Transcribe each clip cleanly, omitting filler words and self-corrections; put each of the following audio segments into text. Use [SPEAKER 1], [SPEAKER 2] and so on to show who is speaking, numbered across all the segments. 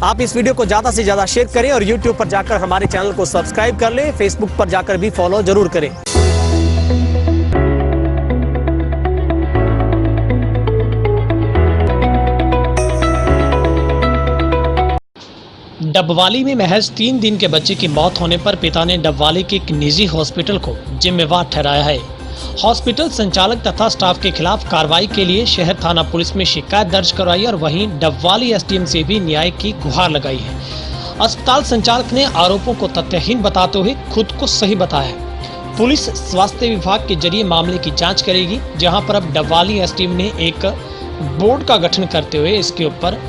[SPEAKER 1] आप इस वीडियो को ज़्यादा से ज़्यादा शेयर करें और यूट्यूब पर जाकर हमारे चैनल को सब्सक्राइब कर लें, फेसबुक पर जाकर भी फॉलो जरूर करें। डबवाली में महज 3 दिन के बच्चे की मौत होने पर पिता ने डबवाली के एक निजी हॉस्पिटल को जिम्मेवार ठहराया है। हॉस्पिटल संचालक तथा स्टाफ के खिलाफ कार्रवाई के लिए शहर थाना पुलिस में शिकायत दर्ज करवाई और वहीं डबवाली एसडीएम से भी न्याय की गुहार लगाई है। अस्पताल संचालक ने आरोपों को तथ्यहीन बताते हुए खुद को सही बताया। पुलिस स्वास्थ्य विभाग के जरिए मामले की जाँच करेगी, जहाँ पर अब डबवाली एसडीएम ने एक बोर्ड का गठन करते हुए इसके ऊपर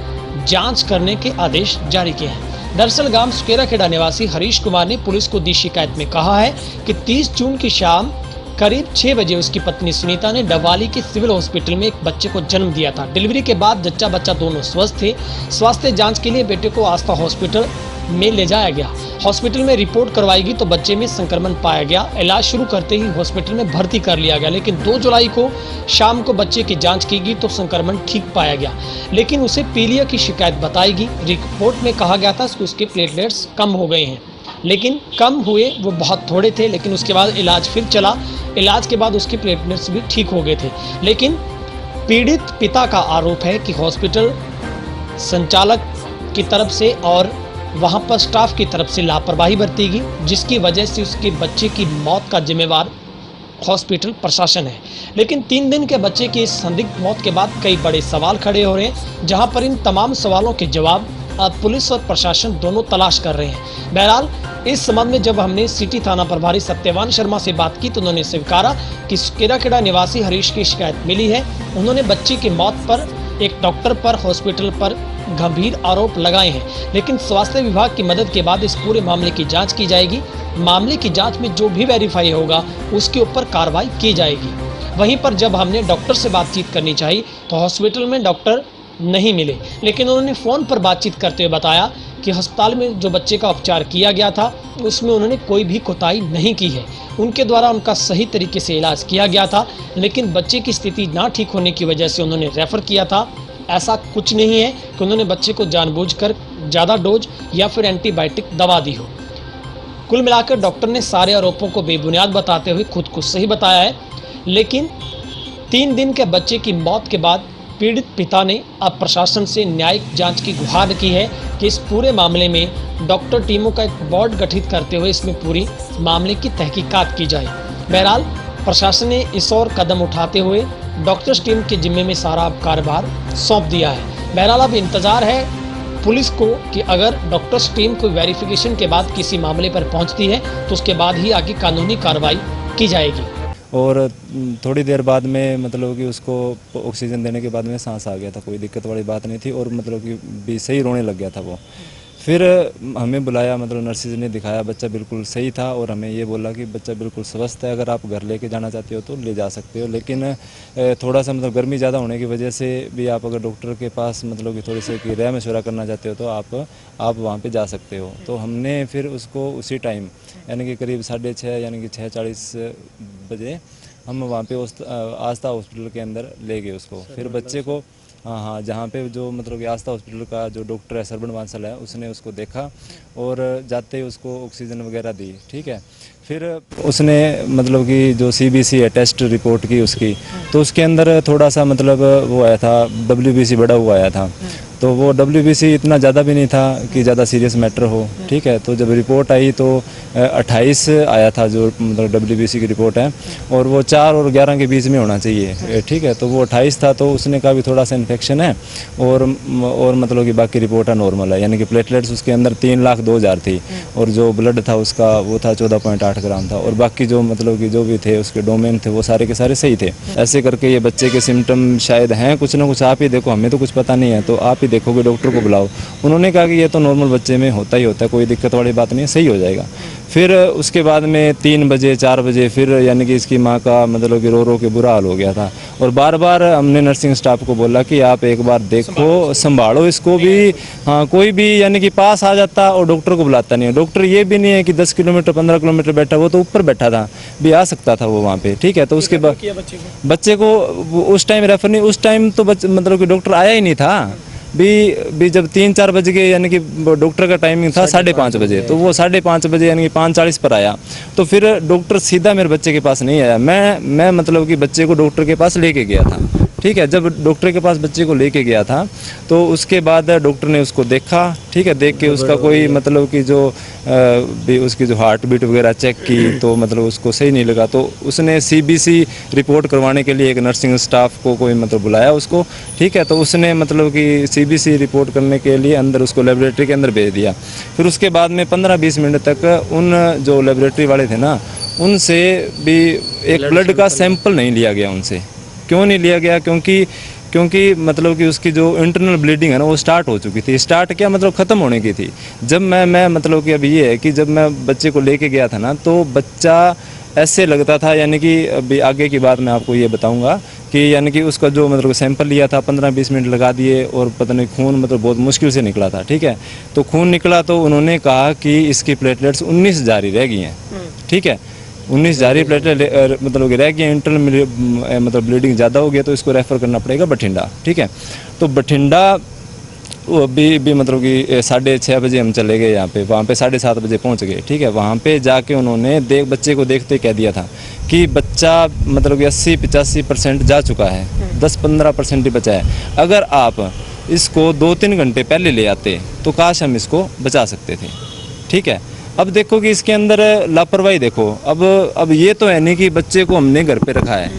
[SPEAKER 1] जांच करने के आदेश जारी किए हैं। दरअसल गांव सुकेराखेड़ा निवासी हरीश कुमार ने पुलिस को दी शिकायत में कहा है कि 30 जून की शाम करीब 6 बजे उसकी पत्नी सुनीता ने डबवाली के सिविल हॉस्पिटल में एक बच्चे को जन्म दिया था। डिलीवरी के बाद जच्चा बच्चा दोनों स्वस्थ थे। स्वास्थ्य जांच के लिए बेटे को आस्था हॉस्पिटल में ले जाया गया। हॉस्पिटल में रिपोर्ट करवाएगी तो बच्चे में संक्रमण पाया गया। इलाज शुरू करते ही हॉस्पिटल में भर्ती कर लिया गया, लेकिन 2 जुलाई को शाम को बच्चे की जांच की गई तो संक्रमण ठीक पाया गया, लेकिन उसे पीलिया की शिकायत बताई। रिपोर्ट में कहा गया था कि उसके प्लेटलेट्स कम हो गए हैं, लेकिन कम हुए वो बहुत थोड़े थे। लेकिन उसके बाद इलाज फिर चला। इलाज के बाद उसके प्लेटलेट्स भी ठीक हो गए थे। लेकिन पीड़ित पिता का आरोप है कि हॉस्पिटल संचालक की तरफ से और वहां पर स्टाफ की तरफ से लापरवाही बरती गई, जिसकी वजह से उसके बच्चे की मौत का जिम्मेवार हॉस्पिटल प्रशासन है। लेकिन 3 दिन के बच्चे की इस संदिग्ध मौत के बाद कई बड़े सवाल खड़े हो रहे हैं, जहां पर इन तमाम सवालों के जवाब अब पुलिस और प्रशासन दोनों तलाश कर रहे हैं। बहरहाल इस संबंध में जब हमने सिटी थाना प्रभारी सत्यवान शर्मा से बात की तो उन्होंने स्वीकारा कि सुकेराखेड़ा निवासी हरीश की शिकायत मिली है। उन्होंने बच्चे की मौत पर एक डॉक्टर पर हॉस्पिटल पर गंभीर आरोप लगाए हैं, लेकिन स्वास्थ्य विभाग की मदद के बाद इस पूरे मामले की जांच की जाएगी। मामले की जांच में जो भी वेरीफाई होगा उसके ऊपर कार्रवाई की जाएगी। वहीं पर जब हमने डॉक्टर से बातचीत करनी चाहिए तो हॉस्पिटल में डॉक्टर नहीं मिले, लेकिन उन्होंने फ़ोन पर बातचीत करते हुए बताया कि अस्पताल में जो बच्चे का उपचार किया गया था उसमें उन्होंने कोई भी कोताही नहीं की है। उनके द्वारा उनका सही तरीके से इलाज किया गया था, लेकिन बच्चे की स्थिति ना ठीक होने की वजह से उन्होंने रेफ़र किया था। ऐसा कुछ नहीं है कि उन्होंने बच्चे को जानबूझकर ज़्यादा डोज या फिर एंटीबायोटिक दवा दी हो। कुल मिलाकर डॉक्टर ने सारे आरोपों को बेबुनियाद बताते हुए खुद को सही बताया है। लेकिन 3 दिन के बच्चे की मौत के बाद पीड़ित पिता ने अब प्रशासन से न्यायिक जांच की गुहार की है कि इस पूरे मामले में डॉक्टर टीमों का एक बोर्ड गठित करते हुए इसमें पूरी मामले की तहकीकात की जाए। बहरहाल प्रशासन ने इस और कदम उठाते हुए डॉक्टर्स टीम के जिम्मे में सारा कार्यभार सौंप दिया है। बहरहाल अब इंतज़ार है पुलिस को कि अगर डॉक्टर्स टीम को वेरिफिकेशन के बाद किसी मामले पर पहुंचती है तो उसके बाद ही आगे कानूनी कार्रवाई की जाएगी।
[SPEAKER 2] और थोड़ी देर बाद में मतलब कि उसको ऑक्सीजन देने के बाद में सांस आ गया था, कोई दिक्कत वाली बात नहीं थी और मतलब कि भी सही रोने लग गया था वो। फिर हमें बुलाया, मतलब नर्सिस ने दिखाया, बच्चा बिल्कुल सही था और हमें ये बोला कि बच्चा बिल्कुल स्वस्थ है, अगर आप घर लेके जाना चाहते हो तो ले जा सकते हो, लेकिन थोड़ा सा मतलब गर्मी ज़्यादा होने की वजह से भी आप अगर डॉक्टर के पास मतलब कि थोड़ी सी राय मशवरा करना चाहते हो तो आप वहाँ पे जा सकते हो। तो हमने फिर उसको उसी टाइम यानी कि करीब 6:30 यानी कि 6:40 बजे हम वहाँ पे आस्था हॉस्पिटल के अंदर ले गए उसको। फिर बच्चे को हाँ, जहाँ पे जो मतलब कि आस्था हॉस्पिटल का जो डॉक्टर है सरवण बांसल है, उसने उसको देखा और जाते ही उसको ऑक्सीजन वगैरह दी। ठीक है, फिर उसने मतलब कि जो CBC है टेस्ट रिपोर्ट की उसकी, तो उसके अंदर थोड़ा सा मतलब वो आया था, WBC बढ़ा हुआ आया था। तो वो WBC इतना ज़्यादा भी नहीं था कि ज़्यादा सीरियस मैटर हो। ठीक है, तो जब रिपोर्ट आई तो 28 आया था जो मतलब WBC की रिपोर्ट है, और वो 4 और 11 के बीच में होना चाहिए। ठीक है, तो वो 28 था, तो उसने कहा भी थोड़ा सा इन्फेक्शन है और मतलब कि बाकी रिपोर्ट है नॉर्मल है, यानी कि प्लेटलेट्स उसके अंदर 3,02,000 थी और जो ब्लड था उसका वो था 14.8 ग्राम था, और बाकी जो मतलब कि जो भी थे उसके डोमेन थे वो सारे के सारे सही थे। ऐसे करके ये बच्चे के सिम्टम शायद हैं कुछ ना कुछ, आप ही देखो, हमें तो कुछ पता नहीं है, तो आप ही देखोगे, डॉक्टर को बुलाओ। उन्होंने कहा कि ये तो नॉर्मल बच्चे में होता ही होता है, कोई दिक्कत वाली बात नहीं है, सही हो जाएगा। फिर उसके बाद में 3 बजे 4 बजे फिर यानी कि इसकी माँ का मतलब कि रो रो के बुरा हाल हो गया था, और बार बार हमने नर्सिंग स्टाफ को बोला कि आप एक बार देखो, संभालो इसको भी। हाँ, कोई भी यानी कि पास आ जाता और डॉक्टर को बुलाता नहीं है। डॉक्टर ये भी नहीं है कि 10 किलोमीटर 15 किलोमीटर बैठा, वो तो ऊपर बैठा था, भी आ सकता था वो वहाँ पे। ठीक है, तो उसके बाद बच्चे को उस टाइम रेफर नहीं, उस टाइम तो मतलब कि डॉक्टर आया ही नहीं था, भी जब 3-4 बज गए, यानी कि डॉक्टर का टाइमिंग था 5:30 बजे, तो वो 5:30 बजे यानी कि 5:40 पर आया। तो फिर डॉक्टर सीधा मेरे बच्चे के पास नहीं आया, मैं मतलब कि बच्चे को डॉक्टर के पास लेके गया था। ठीक है, जब डॉक्टर के पास बच्चे को लेके गया था तो उसके बाद डॉक्टर ने उसको देखा। ठीक है, देख के उसका कोई मतलब कि जो भी उसकी जो हार्ट बीट वगैरह चेक की, तो मतलब उसको सही नहीं लगा, तो उसने CBC रिपोर्ट करवाने के लिए एक नर्सिंग स्टाफ को कोई मतलब बुलाया उसको। ठीक है, तो उसने मतलब कि CBC रिपोर्ट करने के लिए अंदर उसको लेबोरेटरी के अंदर भेज दिया। फिर उसके बाद में 15-20 मिनट तक उन जो लेबोरेटरी वाले थे ना, उनसे भी एक ब्लड का सैंपल नहीं लिया गया उनसे। क्यों नहीं लिया गया? क्योंकि मतलब कि उसकी जो इंटरनल ब्लीडिंग है ना, वो स्टार्ट हो चुकी थी। स्टार्ट क्या मतलब ख़त्म होने की थी। जब मैं मतलब कि अभी ये है कि जब मैं बच्चे को लेके गया था ना, तो बच्चा ऐसे लगता था, यानी कि अभी आगे की बात मैं आपको ये बताऊंगा कि यानी कि उसका जो मतलब सैंपल लिया था, 15-20 मिनट लगा दिए और पता नहीं खून मतलब बहुत मुश्किल से निकला था। ठीक है, तो खून निकला तो उन्होंने कहा कि इसकी प्लेटलेट्स 19 जारी रह गई हैं। ठीक है, 19 जारी प्लेटलेट मतलब रह गए, इंटरनल मतलब ब्लीडिंग ज़्यादा हो गया, तो इसको रेफ़र करना पड़ेगा बठिंडा। ठीक है, तो बठिंडा वो अभी मतलब कि 6:30 बजे हम चले गए यहाँ पे, वहाँ पे 7:30 बजे पहुँच गए। ठीक है, वहाँ पे जाके उन्होंने बच्चे को देखते कह दिया था कि बच्चा मतलब कि 80-85% जा चुका है, 10-15% ही बचा है। अगर आप इसको 2-3 घंटे पहले ले आते तो काश हम इसको बचा सकते थे। ठीक है, अब देखो कि इसके अंदर लापरवाही देखो। अब ये तो है नहीं कि बच्चे को हमने घर पे रखा है,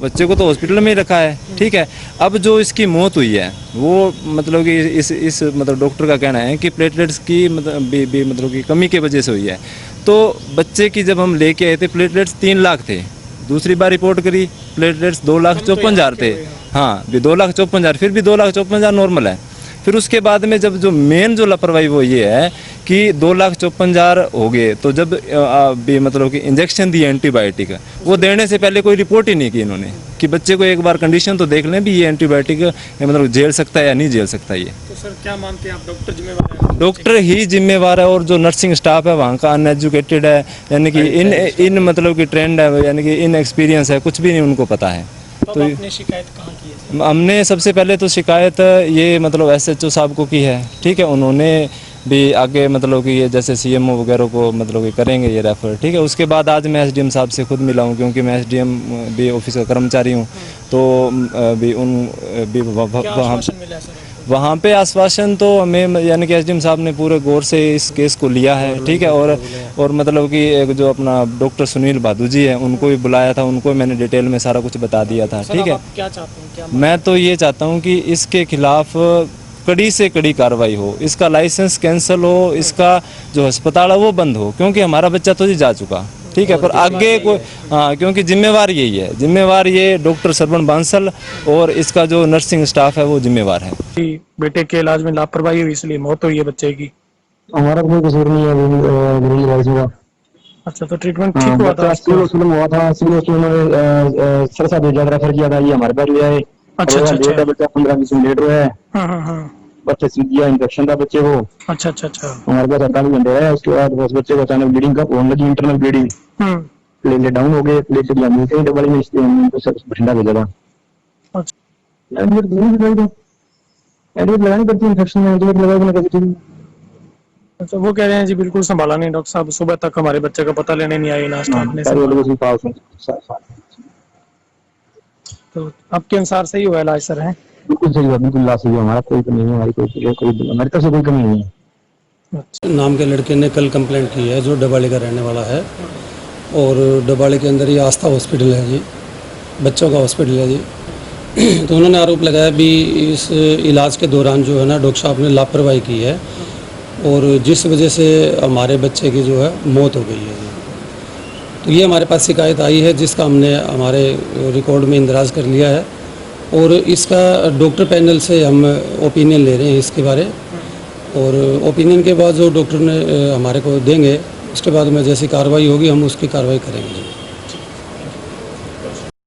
[SPEAKER 2] बच्चे को तो हॉस्पिटल में ही रखा है। ठीक है, अब जो इसकी मौत हुई है वो मतलब कि इस मतलब डॉक्टर का कहना है कि प्लेटलेट्स की मतलब कि कमी की वजह से हुई है। तो बच्चे की जब हम लेके आए थे प्लेटलेट्स 3 लाख थे, दूसरी बार रिपोर्ट करी प्लेटलेट्स 2,54,000 थे। हाँ, 2,54,000, फिर भी 2,54,000 नॉर्मल है। फिर उसके बाद में जब जो मेन जो लापरवाही वो ये है कि 2,54,000 हो गए, तो जब भी मतलब कि इंजेक्शन दिए एंटीबायोटिक, वो देने से पहले कोई रिपोर्ट ही नहीं की इन्होंने कि बच्चे को एक बार कंडीशन तो देख लें भी ये एंटीबायोटिक मतलब झेल सकता है या नहीं झेल सकता। ये
[SPEAKER 1] तो सर क्या मानते हैं आप, डॉक्टर जिम्मेवार है?
[SPEAKER 2] डॉक्टर ही जिम्मेवार है, और जो नर्सिंग स्टाफ है वहाँ का अनएजुकेटेड है, यानी कि इन मतलब कि ट्रेंड है, यानी कि इन एक्सपीरियंस है, कुछ भी नहीं उनको पता है।
[SPEAKER 1] तो आपने शिकायत कहाँ की है?
[SPEAKER 2] हमने सबसे पहले तो शिकायत ये मतलब SHO साहब को की है। ठीक है, उन्होंने भी आगे मतलब कि ये जैसे CMO वगैरह को मतलब कि करेंगे ये रेफर। ठीक है, उसके बाद आज मैं SDM साहब से खुद मिला हूँ, क्योंकि मैं SDM भी ऑफिस का कर्मचारी हूँ। तो भी वहाँ पे आश्वासन तो हमें यानी कि SDM साहब ने पूरे गौर से इस केस को लिया है। ठीक है, और मतलब कि एक जो अपना डॉक्टर सुनील भादू जी है, उनको भी बुलाया था, उनको मैंने डिटेल में सारा कुछ बता दिया था। ठीक है,
[SPEAKER 1] क्या चाहते हैं? क्या
[SPEAKER 2] मैं तो ये चाहता हूँ कि इसके खिलाफ कड़ी से कड़ी कार्रवाई हो, इसका लाइसेंस कैंसिल हो, इसका जो अस्पताल है वो बंद हो, क्योंकि हमारा बच्चा तो जी जा चुका। ठीक है, पर आगे कोई हाँ, क्योंकि जिम्मेवार यही है, जिम्मेवार ये डॉक्टर श्रवण बांसल और इसका जो नर्सिंग स्टाफ है वो जिम्मेवार है।
[SPEAKER 1] बेटे के इलाज में लापरवाही हुई इसलिए मौत हुई है बच्चे की।
[SPEAKER 3] हमारा कोई कसूर नहीं है।
[SPEAKER 1] अच्छा, तो ट्रीटमेंट ठीक हुआ था?
[SPEAKER 3] सिविल हॉस्पिटल में हुआ था, सिविल हॉस्पिटल में सरसा भेजा रेफर किया था, ये हमारे पास लिया है।
[SPEAKER 1] अच्छा,
[SPEAKER 3] लेट है बच्चा, 15-20 मिनट लेट हुआ है। बच्चे से दिया इंजेक्शन था बच्चे को।
[SPEAKER 1] अच्छा अच्छा अच्छा,
[SPEAKER 3] हमारे पास 48 घंटे है। उसके बाद बस बच्चे को अचानक ब्लीडिंग कब होने लगी, इंटरनल ब्लीडिंग, प्लेटलेट डाउन हो गए, प्लेटलेट यानी कहीं डबल में बठिंडा भेजा था। एडमिट लगानी पड़ती है, इन्फेक्शन में एडमिट लगाओगे ना कैसे?
[SPEAKER 1] अच्छा, वो कह रहे हैं जी बिल्कुल संभाला नहीं डॉक्टर साहब, सुबह तक हमारे बच्चे का पता लेने नहीं आई ना स्टाफ ने संभाला। तो आपके अनुसार सही हुआ इलाज सर? है
[SPEAKER 3] बिल्कुल सही हुआ, बिल्कुल लाश हुआ, हमारा कोई कमी नहीं है, हमारी तरफ से कोई कमी नहीं है।
[SPEAKER 4] नाम के लड़के ने कल कंप्लेंट की है, जो डबाली का रहने वाला है, और डबाली के अंदर ये आस्था हॉस्पिटल है जी, बच्चों का हॉस्पिटल है जी। तो उन्होंने आरोप लगाया भी इस इलाज के दौरान जो है ना डॉक्टर साहब ने लापरवाही की है, और जिस वजह से हमारे बच्चे की जो है मौत हो गई है जी। तो ये हमारे पास शिकायत आई है, जिसका हमने हमारे रिकॉर्ड में इंदराज कर लिया है, और इसका डॉक्टर पैनल से हम ओपिनियन ले रहे हैं इसके बारे, और ओपिनियन के बाद जो डॉक्टर ने हमारे को देंगे, उसके बाद में जैसी कार्रवाई होगी हम उसकी कार्रवाई करेंगे।